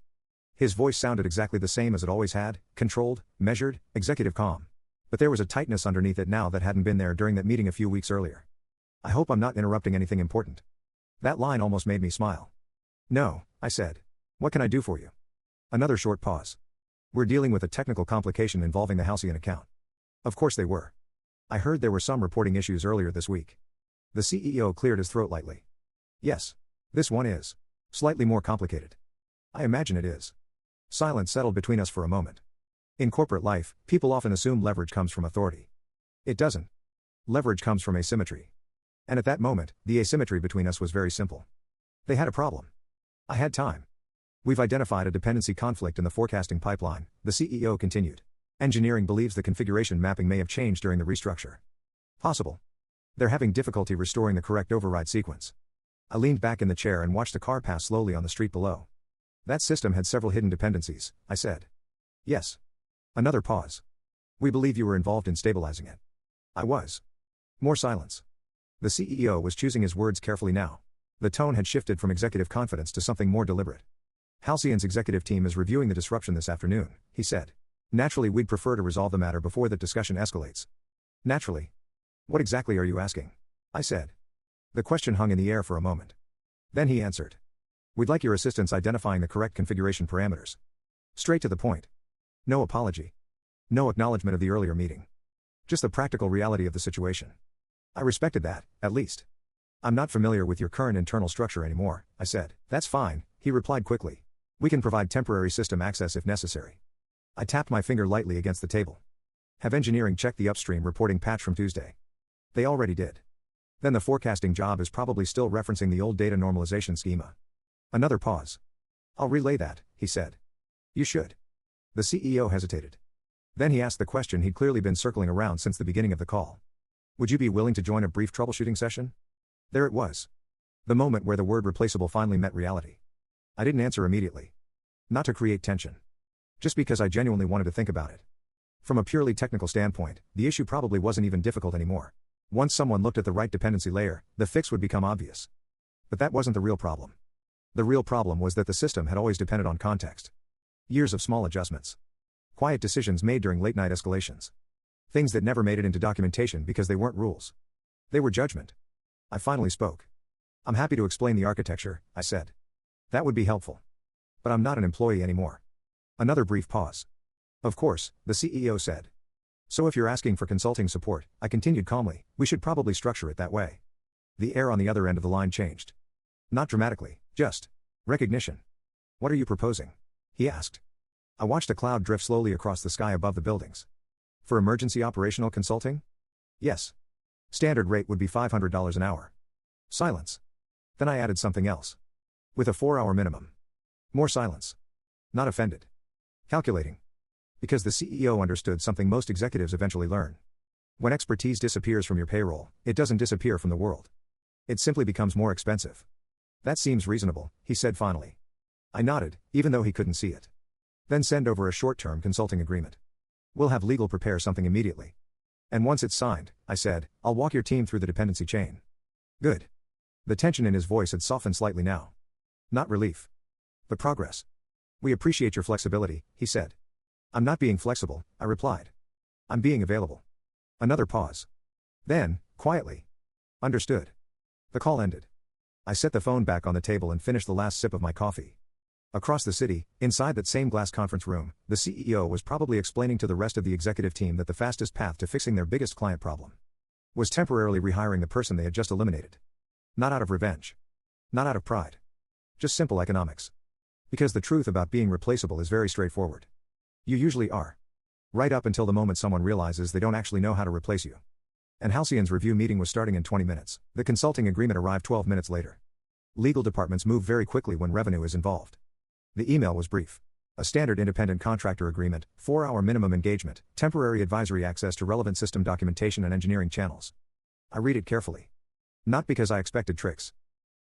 His voice sounded exactly the same as it always had, controlled, measured, executive calm. But there was a tightness underneath it now that hadn't been there during that meeting a few weeks earlier. I hope I'm not interrupting anything important. That line almost made me smile. No, I said. What can I do for you? Another short pause. We're dealing with a technical complication involving the Halcyon account. Of course they were. I heard there were some reporting issues earlier this week. The CEO cleared his throat lightly. Yes. This one is. Slightly more complicated. I imagine it is. Silence settled between us for a moment. In corporate life, people often assume leverage comes from authority. It doesn't. Leverage comes from asymmetry. And at that moment, the asymmetry between us was very simple. They had a problem. I had time. We've identified a dependency conflict in the forecasting pipeline, the CEO continued. Engineering believes the configuration mapping may have changed during the restructure. Possible. They're having difficulty restoring the correct override sequence. I leaned back in the chair and watched a car pass slowly on the street below. That system had several hidden dependencies, I said. Yes. Another pause. We believe you were involved in stabilizing it. I was. More silence. The CEO was choosing his words carefully now. The tone had shifted from executive confidence to something more deliberate. Halcyon's executive team is reviewing the disruption this afternoon, he said. Naturally, we'd prefer to resolve the matter before that discussion escalates. Naturally. What exactly are you asking? I said. The question hung in the air for a moment. Then he answered. We'd like your assistance identifying the correct configuration parameters. Straight to the point. No apology. No acknowledgement of the earlier meeting. Just the practical reality of the situation. I respected that, at least. I'm not familiar with your current internal structure anymore, I said. That's fine, he replied quickly. We can provide temporary system access if necessary. I tapped my finger lightly against the table. Have engineering checked the upstream reporting patch from Tuesday? They already did. Then the forecasting job is probably still referencing the old data normalization schema. Another pause. I'll relay that, he said. You should. The CEO hesitated. Then he asked the question he'd clearly been circling around since the beginning of the call. Would you be willing to join a brief troubleshooting session? There it was. The moment where the word replaceable finally met reality. I didn't answer immediately. Not to create tension. Just because I genuinely wanted to think about it. From a purely technical standpoint, the issue probably wasn't even difficult anymore. Once someone looked at the right dependency layer, the fix would become obvious. But that wasn't the real problem. The real problem was that the system had always depended on context. Years of small adjustments. Quiet decisions made during late-night escalations. Things that never made it into documentation because they weren't rules. They were judgment. I finally spoke. I'm happy to explain the architecture, I said. That would be helpful. But I'm not an employee anymore. Another brief pause. Of course, the CEO said. So if you're asking for consulting support, I continued calmly, we should probably structure it that way. The air on the other end of the line changed. Not dramatically, just recognition. What are you proposing? He asked. I watched a cloud drift slowly across the sky above the buildings. For emergency operational consulting? Yes. Standard rate would be $500 an hour. Silence. Then I added something else. With a 4-hour minimum. More silence. Not offended. Calculating. Because the CEO understood something most executives eventually learn. When expertise disappears from your payroll, it doesn't disappear from the world. It simply becomes more expensive. That seems reasonable, he said finally. I nodded, even though he couldn't see it. Then send over a short-term consulting agreement. We'll have legal prepare something immediately. And once it's signed, I said, I'll walk your team through the dependency chain. Good. The tension in his voice had softened slightly now. Not relief. But progress. We appreciate your flexibility, he said. I'm not being flexible, I replied. I'm being available. Another pause. Then, quietly. Understood. The call ended. I set the phone back on the table and finished the last sip of my coffee. Across the city, inside that same glass conference room, the CEO was probably explaining to the rest of the executive team that the fastest path to fixing their biggest client problem was temporarily rehiring the person they had just eliminated. Not out of revenge. Not out of pride. Just simple economics. Because the truth about being replaceable is very straightforward. You usually are. Right up until the moment someone realizes they don't actually know how to replace you. And Halcyon's review meeting was starting in 20 minutes. The consulting agreement arrived 12 minutes later. Legal departments move very quickly when revenue is involved. The email was brief. A standard independent contractor agreement, 4-hour minimum engagement, temporary advisory access to relevant system documentation and engineering channels. I read it carefully. Not because I expected tricks.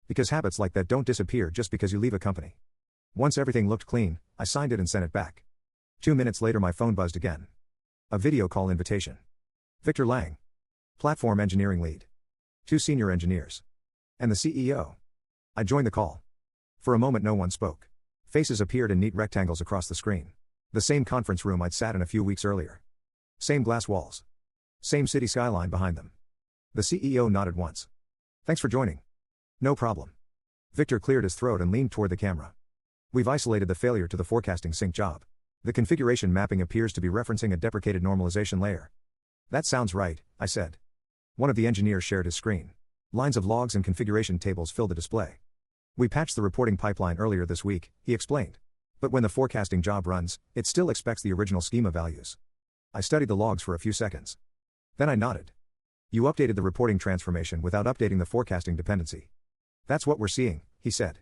Because habits like that don't disappear just because you leave a company. Once everything looked clean, I signed it and sent it back. 2 minutes later my phone buzzed again. A video call invitation. Victor Lang. Platform engineering lead. 2 senior engineers. And the CEO. I joined the call. For a moment no one spoke. Faces appeared in neat rectangles across the screen. The same conference room I'd sat in a few weeks earlier. Same glass walls. Same city skyline behind them. The CEO nodded once. Thanks for joining. No problem. Victor cleared his throat and leaned toward the camera. We've isolated the failure to the forecasting sync job. The configuration mapping appears to be referencing a deprecated normalization layer. That sounds right, I said. One of the engineers shared his screen. Lines of logs and configuration tables filled the display. We patched the reporting pipeline earlier this week, he explained. But when the forecasting job runs, it still expects the original schema values. I studied the logs for a few seconds. Then I nodded. You updated the reporting transformation without updating the forecasting dependency. That's what we're seeing, he said.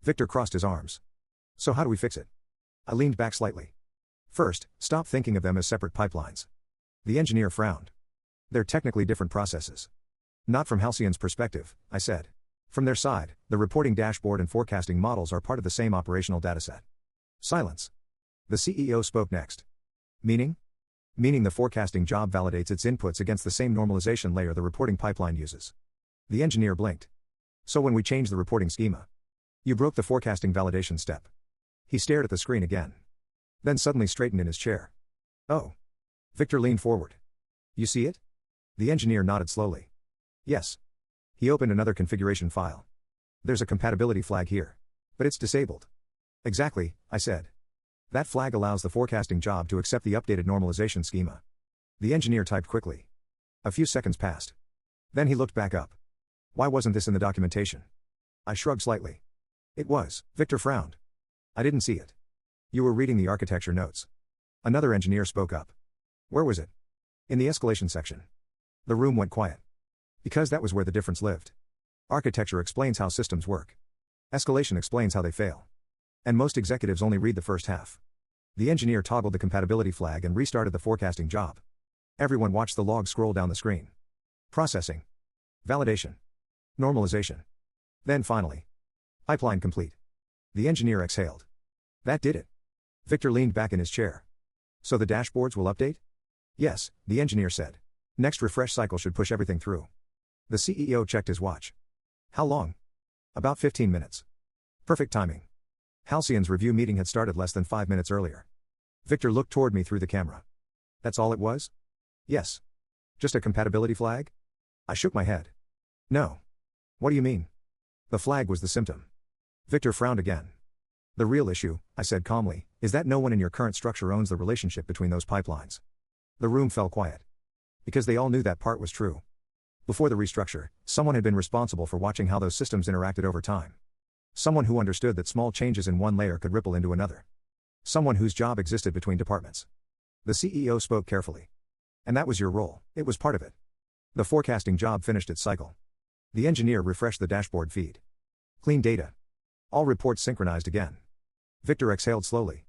Victor crossed his arms. So how do we fix it? I leaned back slightly. First, stop thinking of them as separate pipelines. The engineer frowned. They're technically different processes. Not from Halcyon's perspective, I said. From their side, the reporting dashboard and forecasting models are part of the same operational dataset. Silence. The CEO spoke next. Meaning? Meaning the forecasting job validates its inputs against the same normalization layer the reporting pipeline uses. The engineer blinked. So when we change the reporting schema, you broke the forecasting validation step. He stared at the screen again. Then suddenly straightened in his chair. Oh. Victor leaned forward. You see it? The engineer nodded slowly. Yes. He opened another configuration file. There's a compatibility flag here. But it's disabled. Exactly, I said. That flag allows the forecasting job to accept the updated normalization schema. The engineer typed quickly. A few seconds passed. Then he looked back up. Why wasn't this in the documentation? I shrugged slightly. It was. Victor frowned. I didn't see it. You were reading the architecture notes. Another engineer spoke up. Where was it? In the escalation section. The room went quiet. Because that was where the difference lived. Architecture explains how systems work. Escalation explains how they fail. And most executives only read the first half. The engineer toggled the compatibility flag and restarted the forecasting job. Everyone watched the log scroll down the screen. Processing. Validation. Normalization. Then finally. Pipeline complete. The engineer exhaled. That did it. Victor leaned back in his chair. So the dashboards will update? Yes, the engineer said. Next refresh cycle should push everything through. The CEO checked his watch. How long? About 15 minutes. Perfect timing. Halcyon's review meeting had started less than 5 minutes earlier. Victor looked toward me through the camera. That's all it was? Yes. Just a compatibility flag? I shook my head. No. What do you mean? The flag was the symptom. Victor frowned again. The real issue, I said calmly, is that no one in your current structure owns the relationship between those pipelines. The room fell quiet. Because they all knew that part was true. Before the restructure, someone had been responsible for watching how those systems interacted over time. Someone who understood that small changes in one layer could ripple into another. Someone whose job existed between departments. The CEO spoke carefully. And that was your role. It was part of it. The forecasting job finished its cycle. The engineer refreshed the dashboard feed. Clean data. All reports synchronized again. Victor exhaled slowly.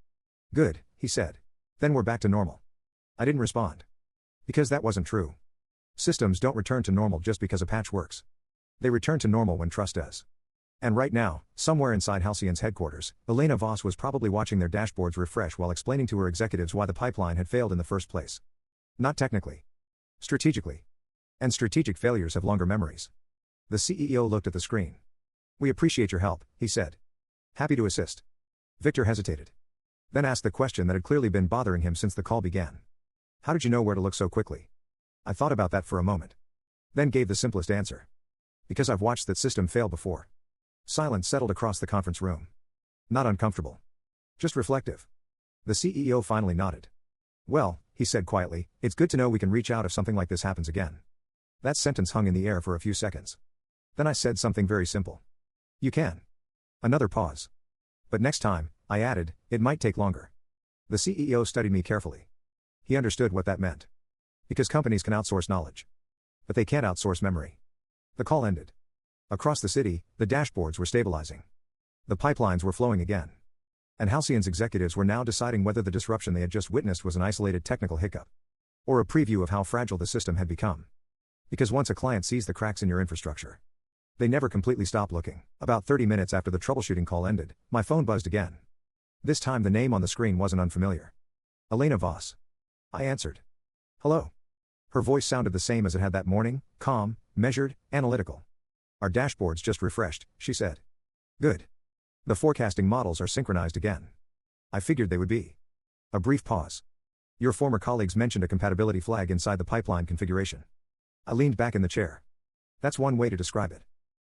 Good, he said. Then we're back to normal. I didn't respond. Because that wasn't true. Systems don't return to normal just because a patch works. They return to normal when trust does. And right now, somewhere inside Halcyon's headquarters, Elena Voss was probably watching their dashboards refresh while explaining to her executives why the pipeline had failed in the first place. Not technically. Strategically. And strategic failures have longer memories. The CEO looked at the screen. We appreciate your help, he said. Happy to assist. Victor hesitated. Then asked the question that had clearly been bothering him since the call began. How did you know where to look so quickly? I thought about that for a moment. Then gave the simplest answer. Because I've watched that system fail before. Silence settled across the conference room. Not uncomfortable. Just reflective. The CEO finally nodded. Well, he said quietly, it's good to know we can reach out if something like this happens again. That sentence hung in the air for a few seconds. Then I said something very simple. You can. Another pause. But next time, I added, it might take longer. The CEO studied me carefully. He understood what that meant. Because companies can outsource knowledge. But they can't outsource memory. The call ended. Across the city, the dashboards were stabilizing. The pipelines were flowing again. And Halcyon's executives were now deciding whether the disruption they had just witnessed was an isolated technical hiccup. Or a preview of how fragile the system had become. Because once a client sees the cracks in your infrastructure, they never completely stop looking. About 30 minutes after the troubleshooting call ended, my phone buzzed again. This time the name on the screen wasn't unfamiliar. Elena Voss. I answered. Hello. Her voice sounded the same as it had that morning, calm, measured, analytical. Our dashboards just refreshed, she said. Good. The forecasting models are synchronized again. I figured they would be. A brief pause. Your former colleagues mentioned a compatibility flag inside the pipeline configuration. I leaned back in the chair. That's one way to describe it.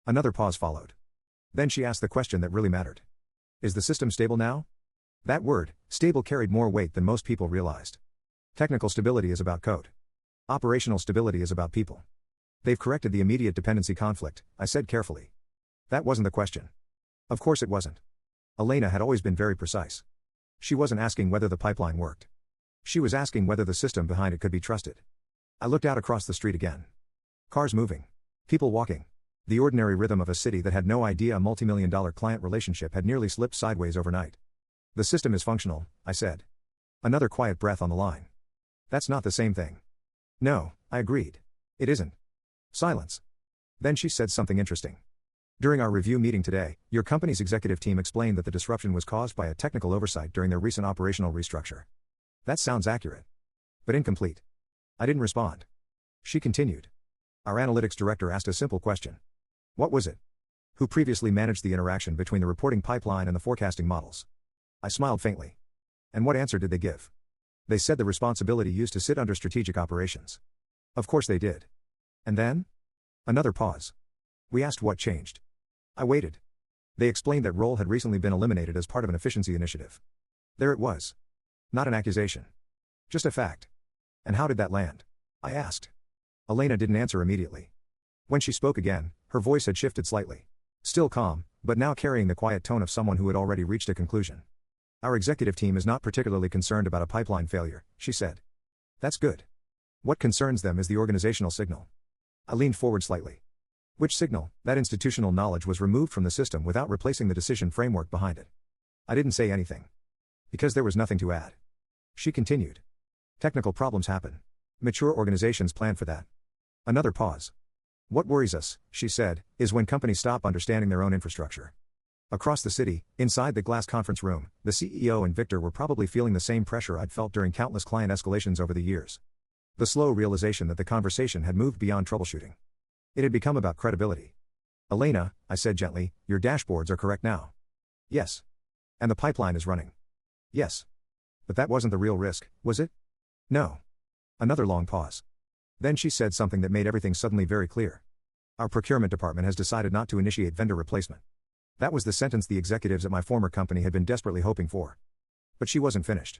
Another pause followed. Then she asked the question that really mattered. Is the system stable now? That word, stable, carried more weight than most people realized. Technical stability is about code. Operational stability is about people. They've corrected the immediate dependency conflict, I said carefully. That wasn't the question. Of course it wasn't. Elena had always been very precise. She wasn't asking whether the pipeline worked. She was asking whether the system behind it could be trusted. I looked out across the street again. Cars moving. People walking. The ordinary rhythm of a city that had no idea a multi-million-dollar client relationship had nearly slipped sideways overnight. The system is functional, I said. Another quiet breath on the line. That's not the same thing. No, I agreed. It isn't. Silence. Then she said something interesting. During our review meeting today, your company's executive team explained that the disruption was caused by a technical oversight during their recent operational restructure. That sounds accurate. But incomplete. I didn't respond. She continued. Our analytics director asked a simple question. What was it? Who previously managed the interaction between the reporting pipeline and the forecasting models? I smiled faintly. And what answer did they give? They said the responsibility used to sit under strategic operations. Of course they did. And then? Another pause. We asked what changed. I waited. They explained that role had recently been eliminated as part of an efficiency initiative. There it was. Not an accusation. Just a fact. And how did that land? I asked. Elena didn't answer immediately. When she spoke again, her voice had shifted slightly. Still calm, but now carrying the quiet tone of someone who had already reached a conclusion. Our executive team is not particularly concerned about a pipeline failure, she said. That's good. What concerns them is the organizational signal. I leaned forward slightly. Which signal? That institutional knowledge was removed from the system without replacing the decision framework behind it. I didn't say anything. Because there was nothing to add. She continued. Technical problems happen. Mature organizations plan for that. Another pause. What worries us, she said, is when companies stop understanding their own infrastructure. Across the city, inside the glass conference room, the CEO and Victor were probably feeling the same pressure I'd felt during countless client escalations over the years. The slow realization that the conversation had moved beyond troubleshooting. It had become about credibility. Elena, I said gently, your dashboards are correct now. Yes. And the pipeline is running. Yes. But that wasn't the real risk, was it? No. Another long pause. Then she said something that made everything suddenly very clear. Our procurement department has decided not to initiate vendor replacement. That was the sentence the executives at my former company had been desperately hoping for. But she wasn't finished.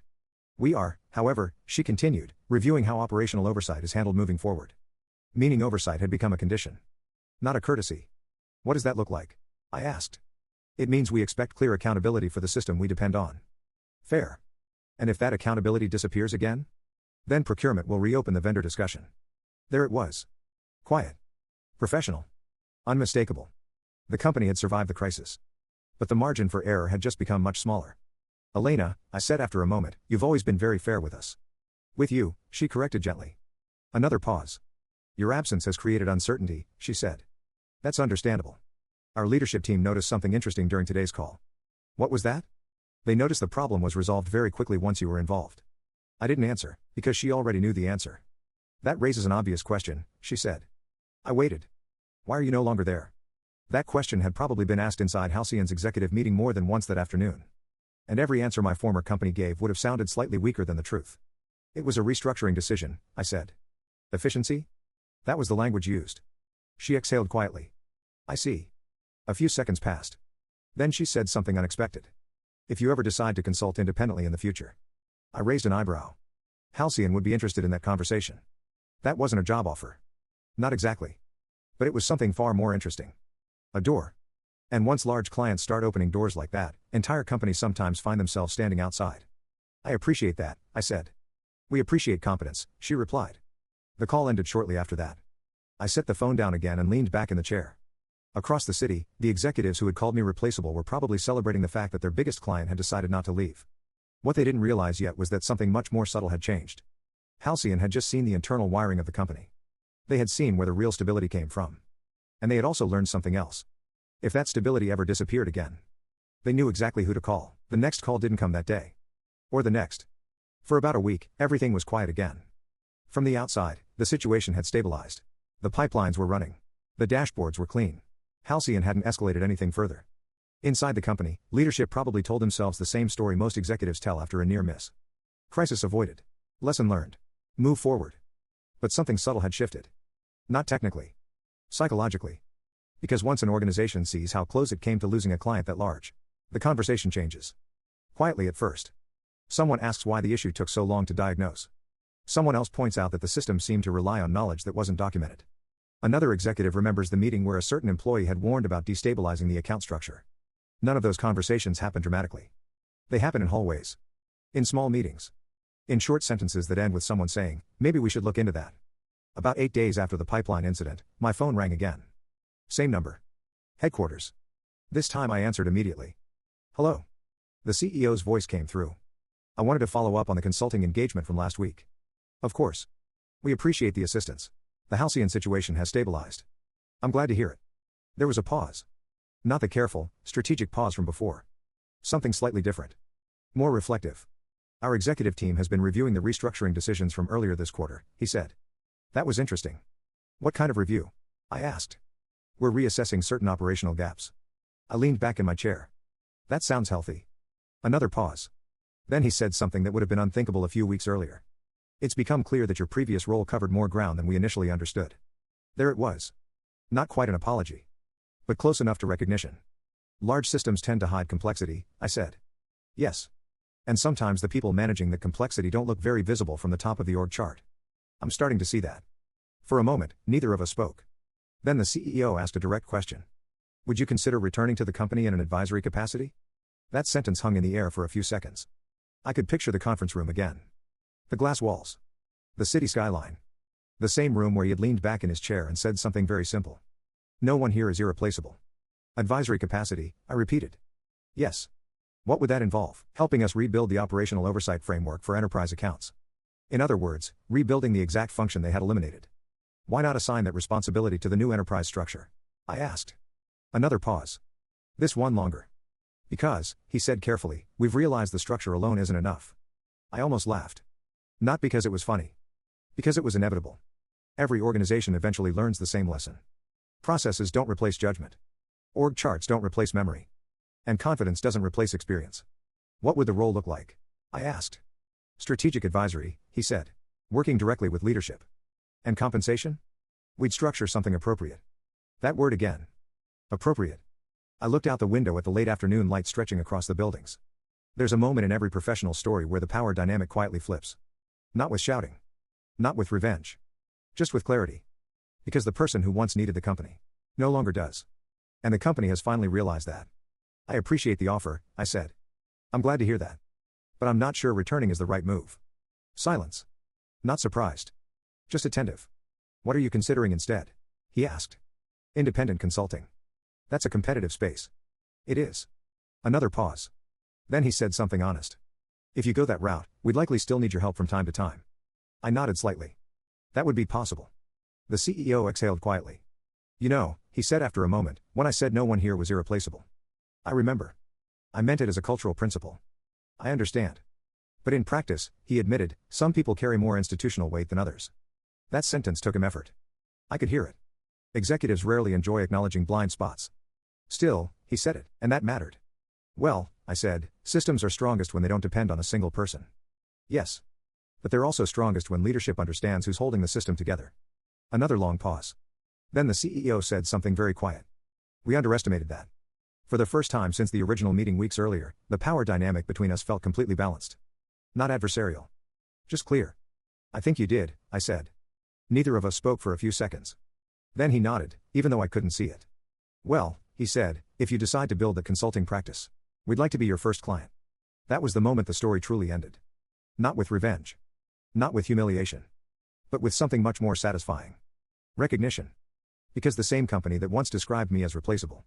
We are, however, she continued, reviewing how operational oversight is handled moving forward. Meaning oversight had become a condition. Not a courtesy. What does that look like? I asked. It means we expect clear accountability for the system we depend on. Fair. And if that accountability disappears again? Then procurement will reopen the vendor discussion. There it was. Quiet. Professional. Unmistakable. The company had survived the crisis. But the margin for error had just become much smaller. Elena, I said after a moment, you've always been very fair with us. With you, she corrected gently. Another pause. Your absence has created uncertainty, she said. That's understandable. Our leadership team noticed something interesting during today's call. What was that? They noticed the problem was resolved very quickly once you were involved. I didn't answer, because she already knew the answer. That raises an obvious question, she said. I waited. Why are you no longer there? That question had probably been asked inside Halcyon's executive meeting more than once that afternoon. And every answer my former company gave would have sounded slightly weaker than the truth. It was a restructuring decision, I said. Efficiency? That was the language used. She exhaled quietly. I see. A few seconds passed. Then she said something unexpected. If you ever decide to consult independently in the future. I raised an eyebrow. Halcyon would be interested in that conversation. That wasn't a job offer. Not exactly. But it was something far more interesting. A door. And once large clients start opening doors like that, entire companies sometimes find themselves standing outside. I appreciate that, I said. We appreciate competence, she replied. The call ended shortly after that. I set the phone down again and leaned back in the chair. Across the city, the executives who had called me replaceable were probably celebrating the fact that their biggest client had decided not to leave. What they didn't realize yet was that something much more subtle had changed. Halcyon had just seen the internal wiring of the company. They had seen where the real stability came from. And they had also learned something else. If that stability ever disappeared again. They knew exactly who to call. The next call didn't come that day. Or the next. For about a week, everything was quiet again. From the outside, the situation had stabilized. The pipelines were running. The dashboards were clean. Halcyon hadn't escalated anything further. Inside the company, leadership probably told themselves the same story most executives tell after a near miss. Crisis avoided. Lesson learned. Move forward. But something subtle had shifted. Not technically. Psychologically. Because once an organization sees how close it came to losing a client that large, the conversation changes. Quietly at first. Someone asks why the issue took so long to diagnose. Someone else points out that the system seemed to rely on knowledge that wasn't documented. Another executive remembers the meeting where a certain employee had warned about destabilizing the account structure. None of those conversations happen dramatically. They happen in hallways. In small meetings. In short sentences that end with someone saying, maybe we should look into that. About 8 days after the pipeline incident, my phone rang again. Same number. Headquarters. This time I answered immediately. Hello. The CEO's voice came through. I wanted to follow up on the consulting engagement from last week. Of course. We appreciate the assistance. The Halcyon situation has stabilized. I'm glad to hear it. There was a pause. Not the careful, strategic pause from before. Something slightly different. More reflective. Our executive team has been reviewing the restructuring decisions from earlier this quarter, he said. That was interesting. What kind of review? I asked. We're reassessing certain operational gaps. I leaned back in my chair. That sounds healthy. Another pause. Then he said something that would have been unthinkable a few weeks earlier. It's become clear that your previous role covered more ground than we initially understood. There it was. Not quite an apology. But close enough to recognition. Large systems tend to hide complexity, I said. Yes. And sometimes the people managing the complexity don't look very visible from the top of the org chart. I'm starting to see that. For a moment, neither of us spoke. Then the CEO asked a direct question. Would you consider returning to the company in an advisory capacity? That sentence hung in the air for a few seconds. I could picture the conference room again. The glass walls. The city skyline. The same room where he had leaned back in his chair and said something very simple. No one here is irreplaceable. Advisory capacity, I repeated. Yes. What would that involve? Helping us rebuild the operational oversight framework for enterprise accounts. In other words, rebuilding the exact function they had eliminated. Why not assign that responsibility to the new enterprise structure? I asked. Another pause. This one longer. Because, he said carefully, we've realized the structure alone isn't enough. I almost laughed. Not because it was funny. Because it was inevitable. Every organization eventually learns the same lesson. Processes don't replace judgment. Org charts don't replace memory. And confidence doesn't replace experience. What would the role look like? I asked. Strategic advisory, he said. Working directly with leadership. And compensation? We'd structure something appropriate. That word again. Appropriate. I looked out the window at the late afternoon light stretching across the buildings. There's a moment in every professional story where the power dynamic quietly flips. Not with shouting. Not with revenge. Just with clarity. Because the person who once needed the company no longer does. And the company has finally realized that. I appreciate the offer, I said. I'm glad to hear that. But I'm not sure returning is the right move. Silence. Not surprised. Just attentive. What are you considering instead? He asked. Independent consulting. That's a competitive space. It is. Another pause. Then he said something honest. If you go that route, we'd likely still need your help from time to time. I nodded slightly. That would be possible. The CEO exhaled quietly. You know, he said after a moment, when I said no one here was irreplaceable. I remember. I meant it as a cultural principle. I understand. But in practice, he admitted, some people carry more institutional weight than others. That sentence took him effort. I could hear it. Executives rarely enjoy acknowledging blind spots. Still, he said it, and that mattered. Well, I said, systems are strongest when they don't depend on a single person. Yes. But they're also strongest when leadership understands who's holding the system together. Another long pause. Then the CEO said something very quiet. We underestimated that. For the first time since the original meeting weeks earlier, the power dynamic between us felt completely balanced. Not adversarial. Just clear. I think you did, I said. Neither of us spoke for a few seconds. Then he nodded, even though I couldn't see it. Well, he said, if you decide to build a consulting practice, we'd like to be your first client. That was the moment the story truly ended. Not with revenge. Not with humiliation. But with something much more satisfying. Recognition. Because the same company that once described me as replaceable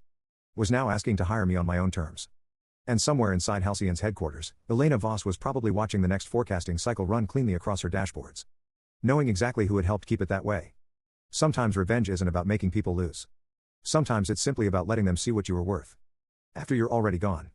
was now asking to hire me on my own terms. And somewhere inside Halcyon's headquarters, Elena Voss was probably watching the next forecasting cycle run cleanly across her dashboards. Knowing exactly who had helped keep it that way. Sometimes revenge isn't about making people lose. Sometimes it's simply about letting them see what you are worth. After you're already gone.